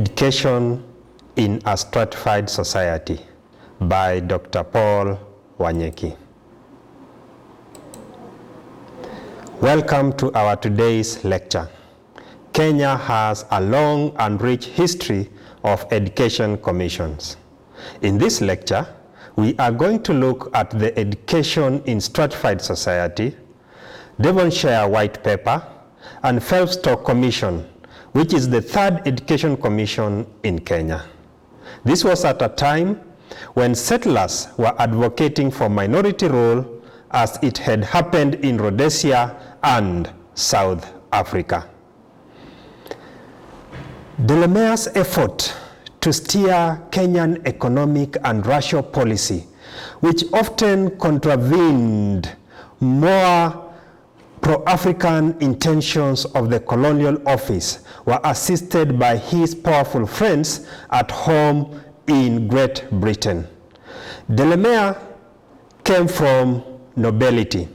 Education in a Stratified Society by Dr. Paul Wanyeki. Welcome to our today's lecture. Kenya has a long and rich history of education commissions. In this lecture, we are going to look at the Education in Stratified Society, Devonshire White Paper, and Phelps-Stoke Commission, which is the third education commission in Kenya. This was at a time when settlers were advocating for minority rule as it had happened in Rhodesia and South Africa. Delemere's effort to steer Kenyan economic and racial policy, which often contravened more pro-African intentions of the colonial office, were assisted by his powerful friends at home in Great Britain. Delamere came from nobility.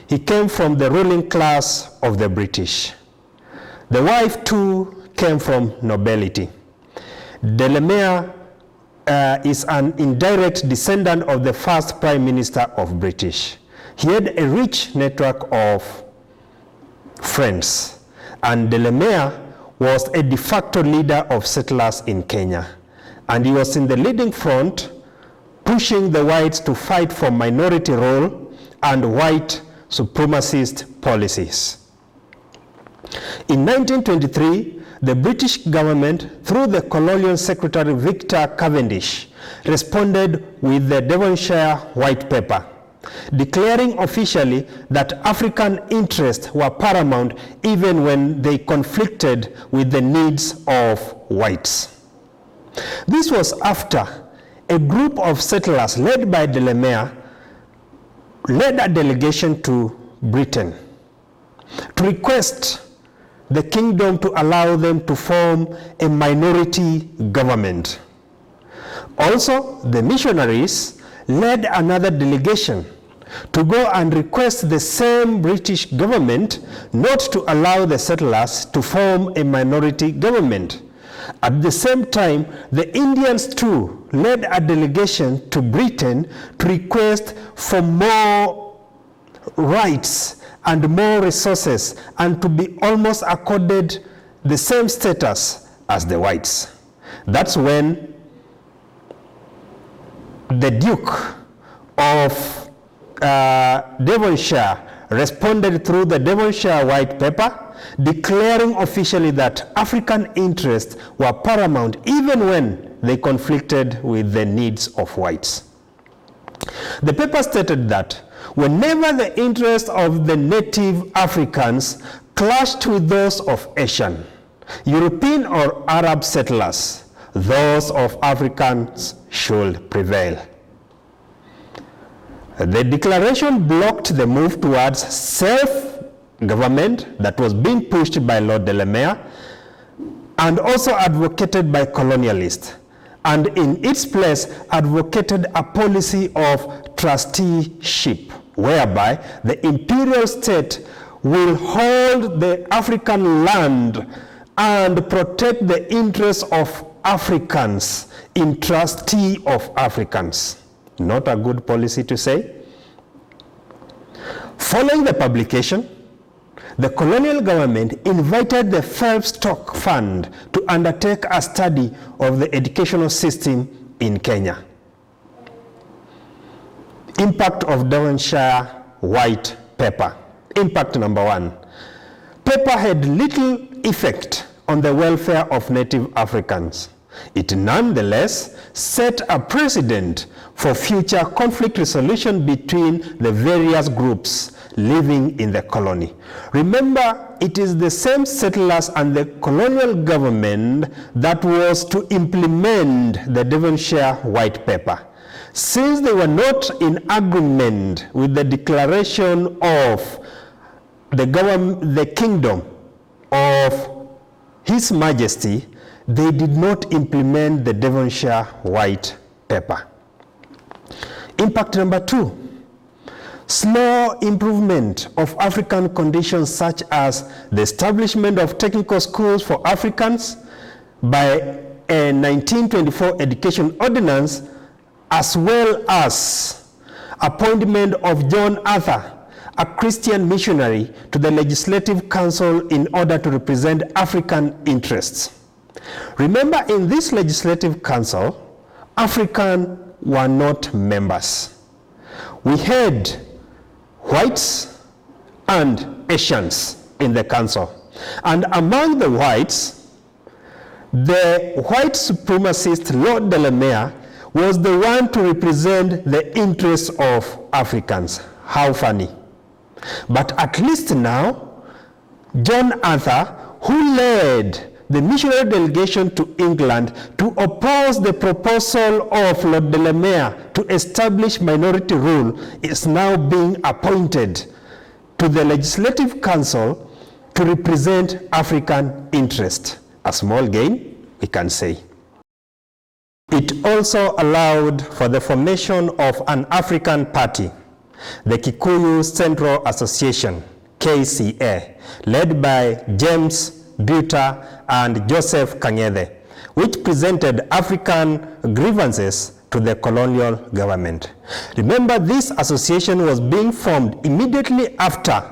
He came from the ruling class of the British. The wife too came from nobility. Delamere is an indirect descendant of the first Prime Minister of British. He had a rich network of friends, and Delamere was a de facto leader of settlers in Kenya, and he was in the leading front, pushing the whites to fight for minority rule and white supremacist policies. In 1923, the British government, through the colonial secretary Victor Cavendish, responded with the Devonshire White Paper, declaring officially that African interests were paramount even when they conflicted with the needs of whites. This was after a group of settlers led by Delamere led a delegation to Britain to request the kingdom to allow them to form a minority government. Also, the missionaries led another delegation to go and request the same British government not to allow the settlers to form a minority government. At the same time, the Indians too led a delegation to Britain to request for more rights and more resources and to be almost accorded the same status as the whites. That's when the Duke of Devonshire responded through the Devonshire White Paper, declaring officially that African interests were paramount even when they conflicted with the needs of whites. The paper stated that whenever the interests of the native Africans clashed with those of Asian, European or Arab settlers, those of Africans should prevail. The declaration blocked the move towards self-government that was being pushed by Lord Delamere and also advocated by colonialists, and in its place advocated a policy of trusteeship, whereby the imperial state will hold the African land and protect the interests of Africans in trustee of Africans. Not a good policy to say. Following the publication, the colonial government invited the Phelps-Stoke Fund to undertake a study of the educational system in Kenya. Impact of Devonshire White Paper. Impact number one. Paper had little effect on the welfare of native Africans. It nonetheless set a precedent for future conflict resolution between the various groups living in the colony. Remember, it is the same settlers and the colonial government that was to implement the Devonshire White Paper. Since they were not in agreement with the declaration of the kingdom of His Majesty, they did not implement the Devonshire White Paper. Impact number two, slow improvement of African conditions such as the establishment of technical schools for Africans, by a 1924 Education Ordinance, as well as appointment of John Arthur, a Christian missionary, to the Legislative Council in order to represent African interests. Remember, in this Legislative Council, Africans were not members. We had whites and Asians in the council. And among the whites, the white supremacist Lord Delamere was the one to represent the interests of Africans. How funny. But at least now, John Arthur, who led the missionary delegation to England to oppose the proposal of Lord Delamere to establish minority rule, is now being appointed to the Legislative Council to represent African interest. A small gain, we can say. It also allowed for the formation of an African party, the Kikuyu Central Association, KCA, led by James Buta and Joseph Kang'ethe, which presented African grievances to the colonial government. Remember, this association was being formed immediately after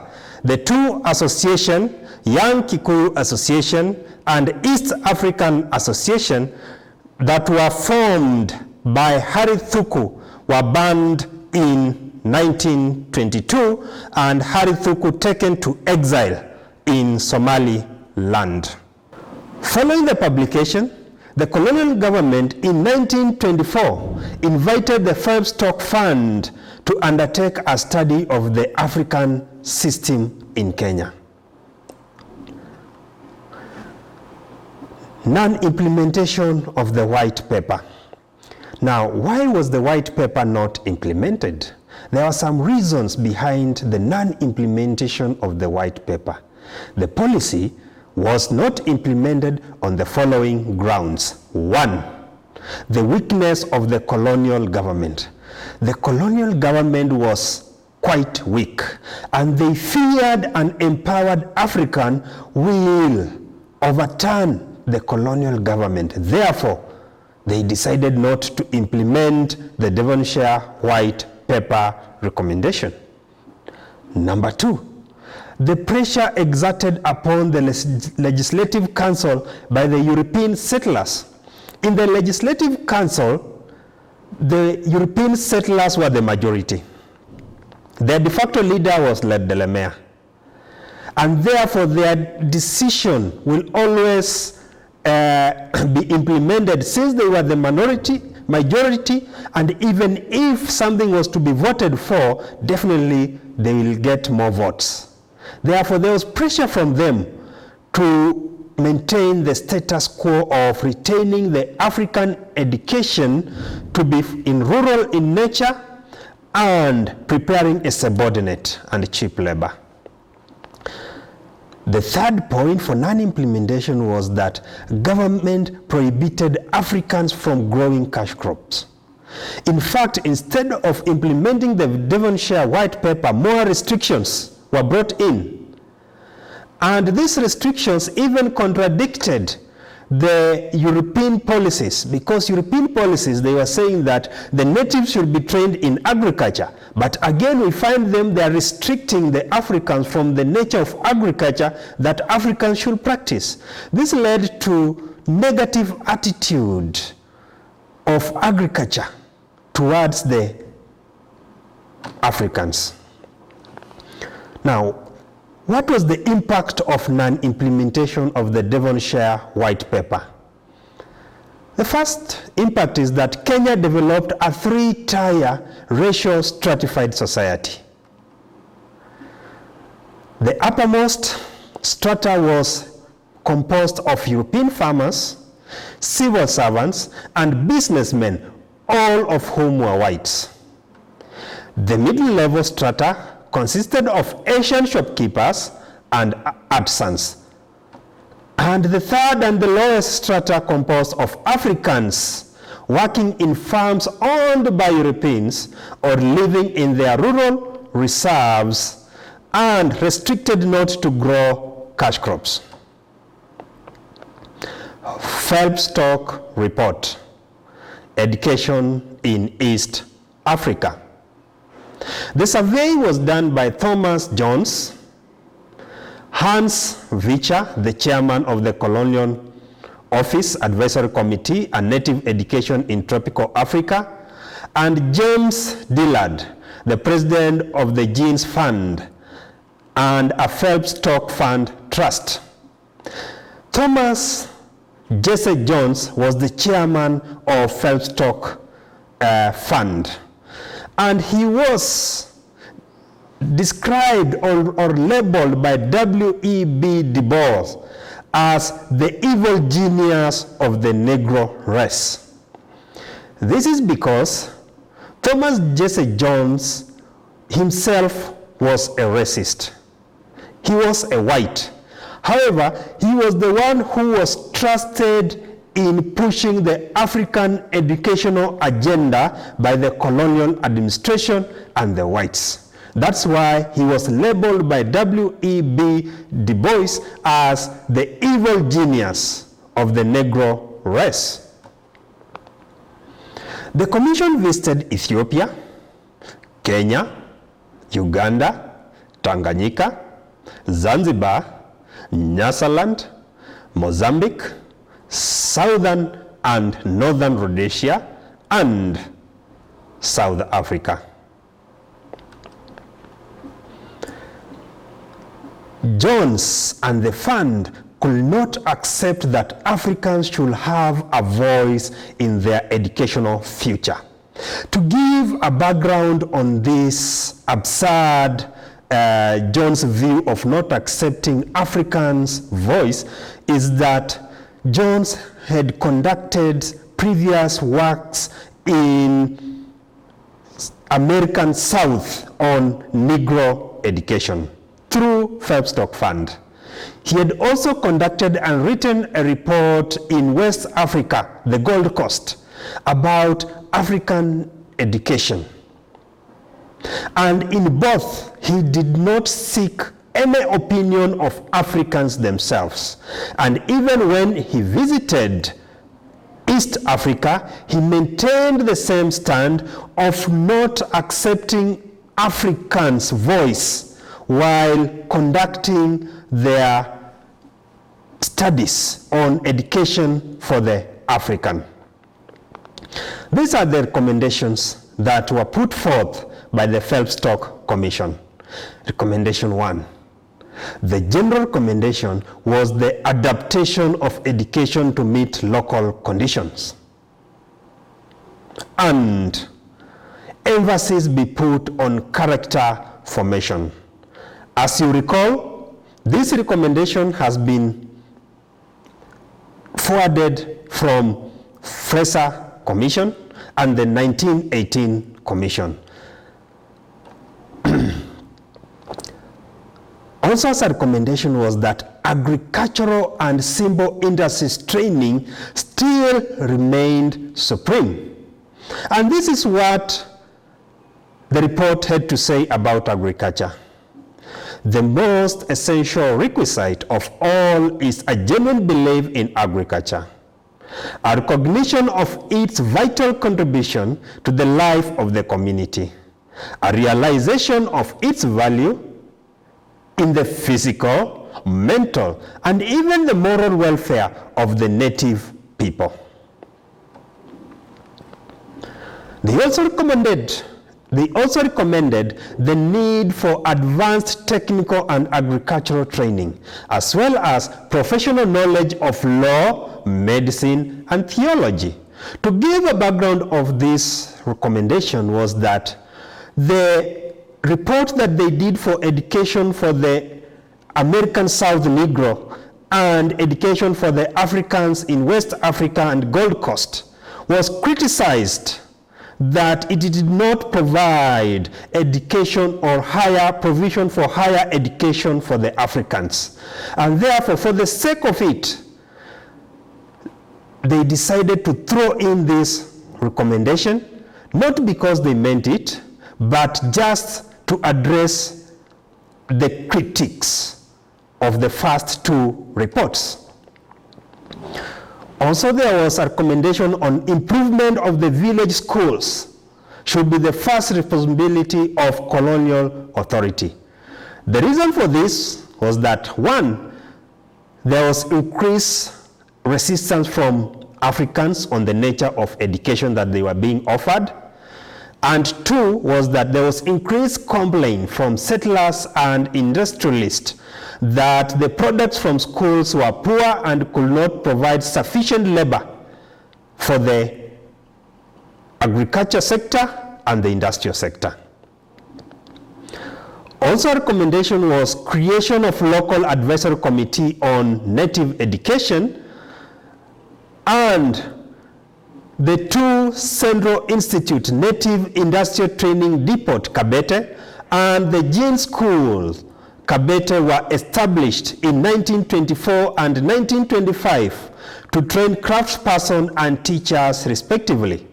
the two associations, Young Kikuyu Association and East African Association, that were formed by Harry Thuku, were banned in 1922, and Harry Thuku taken to exile in Somaliland. Following the publication, the colonial government in 1924 invited the Phelps-Stoke Fund to undertake a study of the African system in Kenya. Non-implementation of the white paper. Now, why was the white paper not implemented? There are some reasons behind the non-implementation of the white paper. The policy was not implemented on the following grounds. 1, the weakness of the colonial government. The colonial government was quite weak, and they feared an empowered African will overturn the colonial government. Therefore, they decided not to implement the Devonshire white paper recommendation. Number 2, the pressure exerted upon the Legislative Council by the European settlers. In the Legislative Council, the European settlers were the majority. Their de facto leader was Lord Delamere, and therefore their decision will always be implemented, since they were the majority, and even if something was to be voted for, definitely they will get more votes. Therefore, there was pressure from them to maintain the status quo of retaining the African education to be in rural in nature and preparing a subordinate and cheap labor. The third point for non-implementation was that government prohibited Africans from growing cash crops. In fact, instead of implementing the Devonshire white paper, more restrictions were brought in. And these restrictions even contradicted the European policies, because European policies, they were saying that the natives should be trained in agriculture. But again, we find they are restricting the Africans from the nature of agriculture that Africans should practice. This led to negative attitude of agriculture towards the Africans. Now, what was the impact of non-implementation of the Devonshire white paper? The first impact is that Kenya developed a 3-tier racial stratified society. The uppermost strata was composed of European farmers, civil servants, and businessmen, all of whom were whites. The middle-level strata consisted of Asian shopkeepers and artisans. And the third and the lowest strata composed of Africans working in farms owned by Europeans or living in their rural reserves and restricted not to grow cash crops. Phelps-Stoke report, Education in East Africa. The survey was done by Thomas Jones, Hans Vicher, the chairman of the Colonial Office Advisory Committee and Native Education in Tropical Africa, and James Dillard, the president of the Jeans Fund and a Phelps-Stoke Fund Trust. Thomas Jesse Jones was the chairman of Phelps-Stoke Fund, and he was described or labeled by W.E.B. Du Bois as the evil genius of the Negro race. This is because Thomas Jesse Jones himself was a racist. He was a white. However, he was the one who was trusted in pushing the African educational agenda by the colonial administration and the whites. That's why he was labeled by W.E.B. Du Bois as the evil genius of the Negro race. The commission visited Ethiopia, Kenya, Uganda, Tanganyika, Zanzibar, Nyasaland, Mozambique, Southern and Northern Rhodesia, and South Africa. Jones and the fund could not accept that Africans should have a voice in their educational future. To give a background on this absurd Jones' view of not accepting Africans' voice is that Jones had conducted previous works in American South on Negro education through Phelps-Stoke Fund. He had also conducted and written a report in West Africa, the Gold Coast, about African education. And in both, he did not seek any opinion of Africans themselves. And even when he visited East Africa, he maintained the same stand of not accepting Africans' voice while conducting their studies on education for the African. These are the recommendations that were put forth by the Phelps-Stoke Commission. Recommendation 1. The general recommendation was the adaptation of education to meet local conditions, and emphasis be put on character formation. As you recall, this recommendation has been forwarded from Fraser Commission and the 1918 Commission. Also, as a recommendation was that agricultural and simple industries training still remained supreme. And this is what the report had to say about agriculture. The most essential requisite of all is a genuine belief in agriculture, a recognition of its vital contribution to the life of the community, a realization of its value in the physical, mental, and even the moral welfare of the native people. They also recommended the need for advanced technical and agricultural training, as well as professional knowledge of law, medicine, and theology. To give a background of this recommendation was that the report that they did for education for the American South Negro and education for the Africans in West Africa and Gold Coast was criticized that it did not provide education or higher provision for higher education for the Africans. And therefore, for the sake of it, they decided to throw in this recommendation, not because they meant it, but just to address the critiques of the first two reports. Also, there was a recommendation on improvement of the village schools should be the first responsibility of colonial authority. The reason for this was that, one, there was increased resistance from Africans on the nature of education that they were being offered, and two was that there was increased complaint from settlers and industrialists that the products from schools were poor and could not provide sufficient labor for the agriculture sector and the industrial sector. Also, a recommendation was creation of local advisory committee on native education, and the two Central Institute Native Industrial Training Depot, Kabete, and the Gene School, Kabete, were established in 1924 and 1925 to train craftspersons and teachers respectively.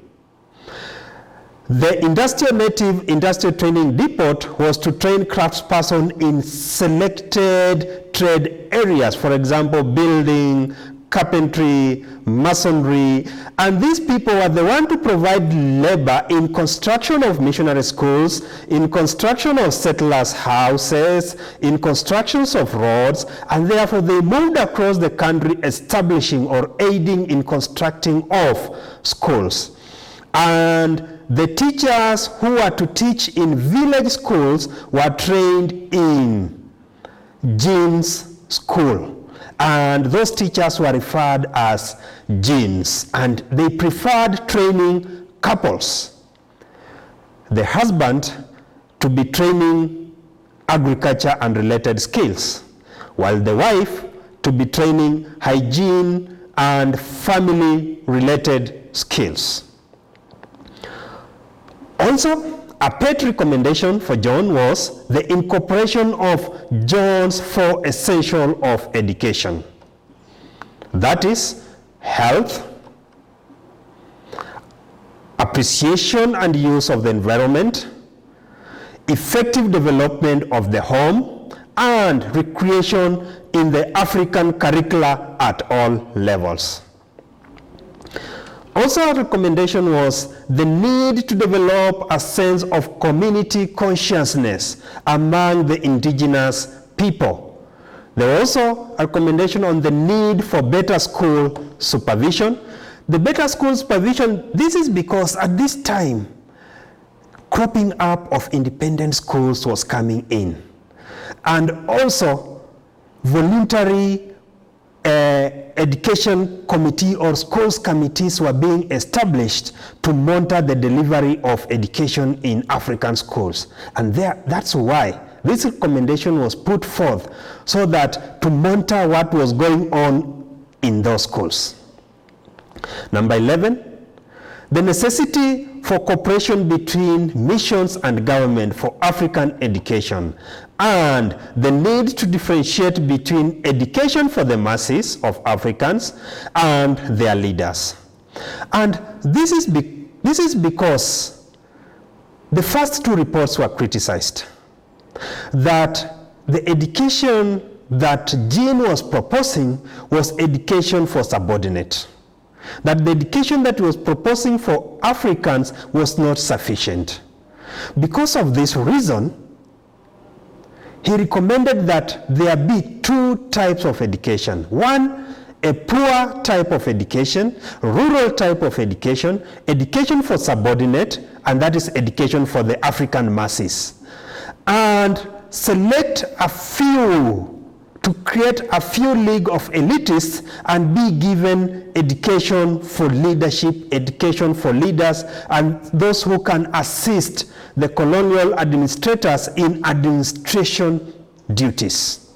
The Industrial Native Industrial Training Depot was to train craftspersons in selected trade areas, for example, building, carpentry, masonry, and these people were the ones to provide labor in construction of missionary schools, in construction of settlers' houses, in constructions of roads, and therefore they moved across the country establishing or aiding in constructing of schools. And the teachers who were to teach in village schools were trained in Gene's school. And those teachers were referred as Genes, and they preferred training couples. The husband to be training agriculture and related skills, while the wife to be training hygiene and family related skills. Also, a pet recommendation for John was the incorporation of John's 4 essentials of education. That is health, appreciation and use of the environment, effective development of the home, and recreation in the African curricula at all levels. Also, a recommendation was the need to develop a sense of community consciousness among the indigenous people. There was also a recommendation on the need for better school supervision. The better school supervision, this is because at this time, cropping up of independent schools was coming in. And also, voluntary education committee or schools committees were being established to monitor the delivery of education in African schools. And that's why this recommendation was put forth, so that to monitor what was going on in those schools. Number 11, the necessity for cooperation between missions and government for African education, and the need to differentiate between education for the masses of Africans and their leaders. And this is because the first two reports were criticized, that the education that Jean was proposing was education for subordinate, that the education that he was proposing for Africans was not sufficient. Because of this reason, he recommended that there be two types of education. One, a poor type of education, rural type of education, education for subordinate, and that is education for the African masses. And select a few, to create a few league of elitists and be given education for leadership, education for leaders, and those who can assist the colonial administrators in administration duties.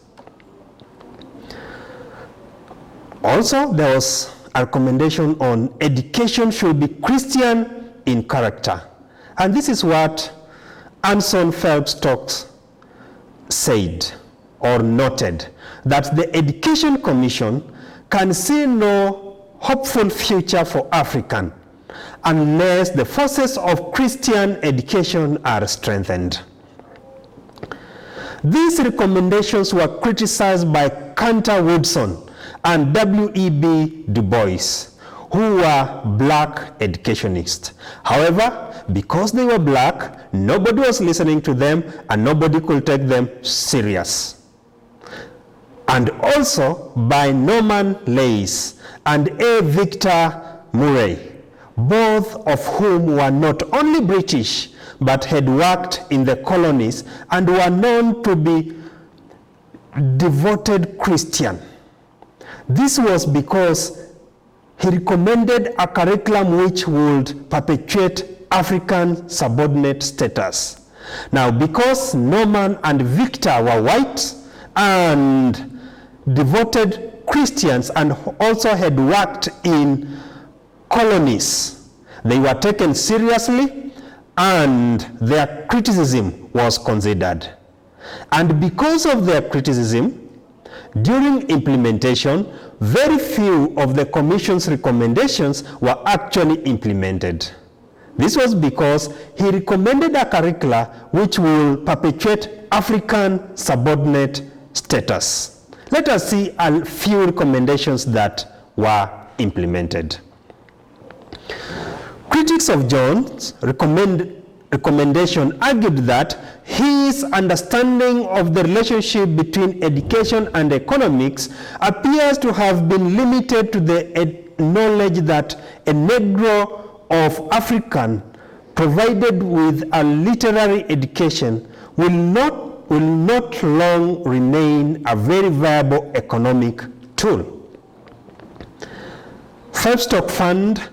Also, there was a recommendation on education should be Christian in character. And this is what Anson Phelps-Stoke said or noted, that the Education Commission can see no hopeful future for African unless the forces of Christian education are strengthened. These recommendations were criticized by Cantor Woodson and W.E.B. Du Bois, who were black educationists. However, because they were black, nobody was listening to them and nobody could take them serious. And also by Norman Leys and A. Victor Murray, both of whom were not only British but had worked in the colonies and were known to be devoted Christian. This was because he recommended a curriculum which would perpetuate African subordinate status. Now, because Norman and Victor were white and devoted Christians and also had worked in colonies, they were taken seriously and their criticism was considered. And because of their criticism, during implementation, very few of the Commission's recommendations were actually implemented. This was because he recommended a curricula which will perpetuate African subordinate status. Let us see a few recommendations that were implemented. Critics of John's recommendation argued that his understanding of the relationship between education and economics appears to have been limited to the knowledge that a Negro of African provided with a literary education will not long remain a very viable economic tool. Phelps-Stoke Fund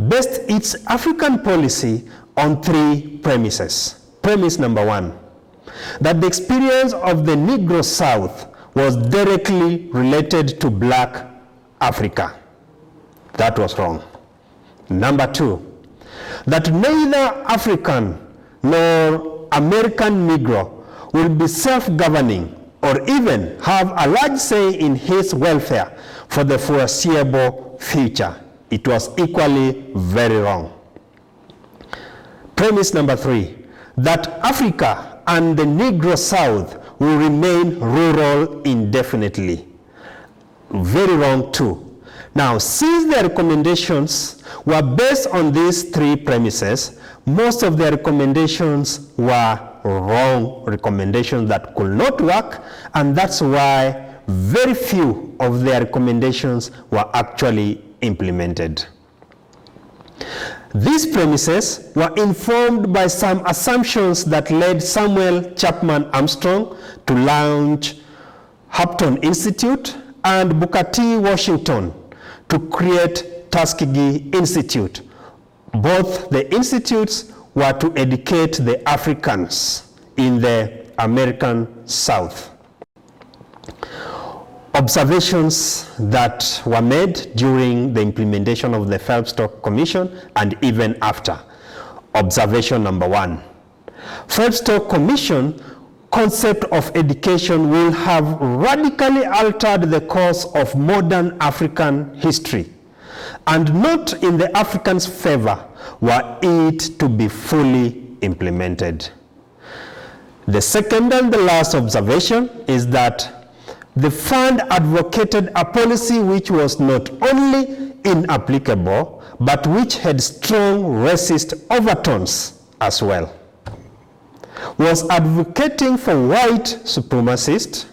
based its African policy on three premises. Premise number one, that the experience of the Negro South was directly related to black Africa. That was wrong. Number two, that neither African nor American Negro will be self-governing or even have a large say in his welfare for the foreseeable future. It was equally very wrong. Premise number three, that Africa and the Negro South will remain rural indefinitely. Very wrong too. Now, since their recommendations were based on these three premises, most of their recommendations were wrong recommendations that could not work, and that's why very few of their recommendations were actually implemented. These premises were informed by some assumptions that led Samuel Chapman Armstrong to launch Hampton Institute and Booker T. Washington to create Tuskegee Institute. Both the institutes were to educate the Africans in the American South. Observations that were made during the implementation of the Phelps-Stoke Commission and even after. Observation number one, Phelps-Stoke Commission concept of education will have radically altered the course of modern African history, and not in the Africans' favor were it to be fully implemented. The second and the last observation is that the fund advocated a policy which was not only inapplicable, but which had strong racist overtones as well. Was advocating for white supremacist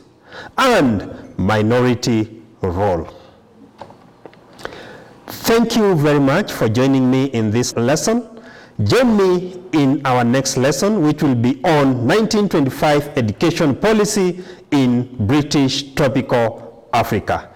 and minority rule. Thank you very much for joining me in this lesson. Join me in our next lesson, which will be on 1925 education policy in British tropical Africa.